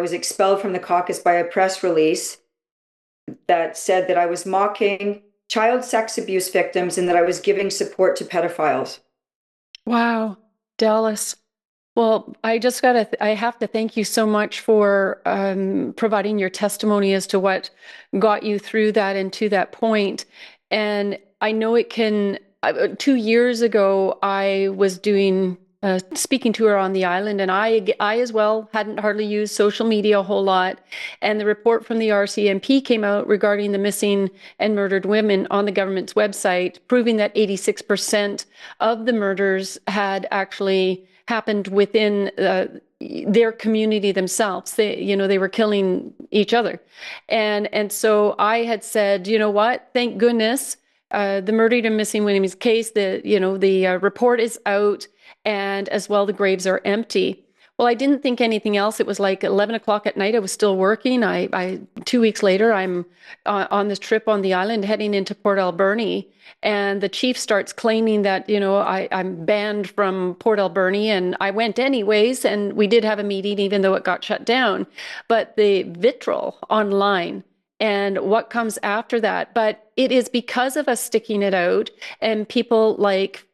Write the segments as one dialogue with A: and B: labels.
A: was expelled from the caucus by a press release that said that I was mocking child sex abuse victims and that I was giving support to pedophiles.
B: Wow, Dallas. Well, I have to thank you so much for providing your testimony as to what got you through that and to that point. And I know it can, 2 years ago, I was doing a speaking tour on the island, and I as well hadn't hardly used social media a whole lot. And the report from the RCMP came out regarding the missing and murdered women on the government's website, proving that 86% of the murders had actually happened within their community themselves. They were killing each other. And so I had said, you know what, thank goodness, the murdered and missing women's case, the report is out, and as well, the graves are empty. Well, I didn't think anything else. It was like 11 o'clock at night. I was still working. 2 weeks later, I'm on this trip on the island heading into Port Alberni. And the chief starts claiming that, I'm banned from Port Alberni. And I went anyways. And we did have a meeting, even though it got shut down. But the vitriol online and what comes after that. But it is because of us sticking it out and people like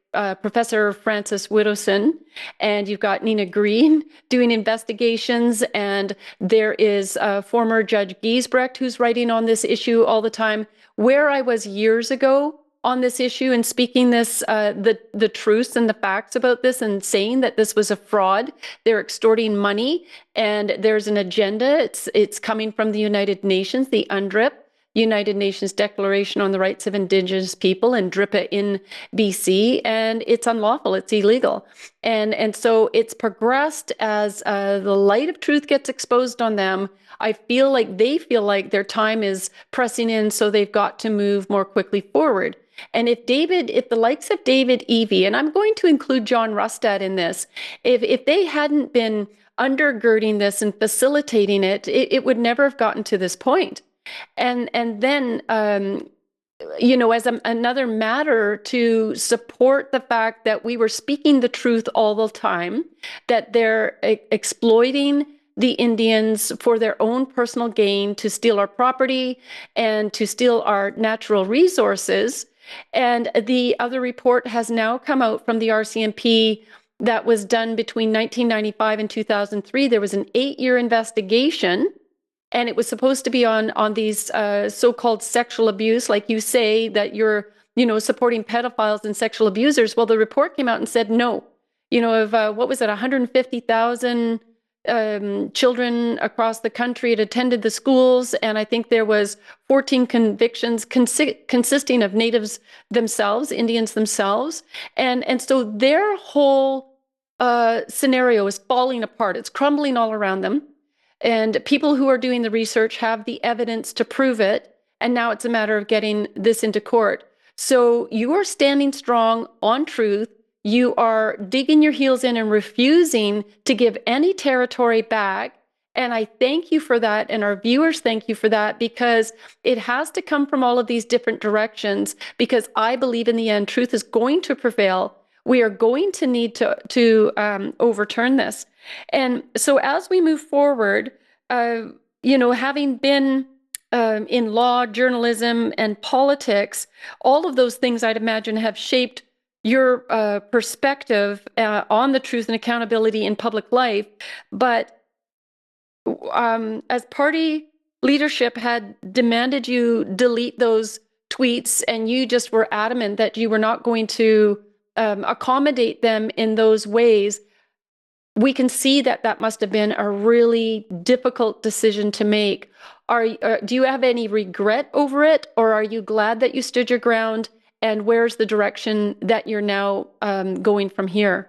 B: Professor Francis Widdowson, and you've got Nina Green doing investigations, and there is former Judge Giesbrecht who's writing on this issue all the time. Where I was years ago on this issue and speaking the truths and the facts about this and saying that this was a fraud, they're extorting money, and there's an agenda. It's coming from the United Nations, the UNDRIP, United Nations Declaration on the Rights of Indigenous People, and DRIPA in BC, and it's unlawful, it's illegal. And so it's progressed as the light of truth gets exposed on them. I feel like they feel like their time is pressing in, so they've got to move more quickly forward. And if the likes of David Evie, and I'm going to include John Rustad in this, if they hadn't been undergirding this and facilitating it, it would never have gotten to this point. And then, as another matter to support the fact that we were speaking the truth all the time, that they're exploiting the Indians for their own personal gain, to steal our property and to steal our natural resources. And the other report has now come out from the RCMP that was done between 1995 and 2003. There was an 8-year investigation. And it was supposed to be on these so-called sexual abuse, like you say, that you're, supporting pedophiles and sexual abusers. Well, the report came out and said no. What was it, 150,000 children across the country had attended the schools, and I think there was 14 convictions consisting of natives themselves, Indians themselves. And so their whole scenario is falling apart. It's crumbling all around them. And people who are doing the research have the evidence to prove it. And now it's a matter of getting this into court. So you are standing strong on truth. You are digging your heels in and refusing to give any territory back. And I thank you for that. And our viewers thank you for that, because it has to come from all of these different directions, because I believe in the end, truth is going to prevail. We are going to need to overturn this. And so as we move forward, having been in law, journalism, and politics, all of those things I'd imagine have shaped your perspective on the truth and accountability in public life. But as party leadership had demanded you delete those tweets, and you just were adamant that you were not going to accommodate them in those ways, we can see that must have been a really difficult decision to make. Do you have any regret over it, or are you glad that you stood your ground? And where's the direction that you're now going from here?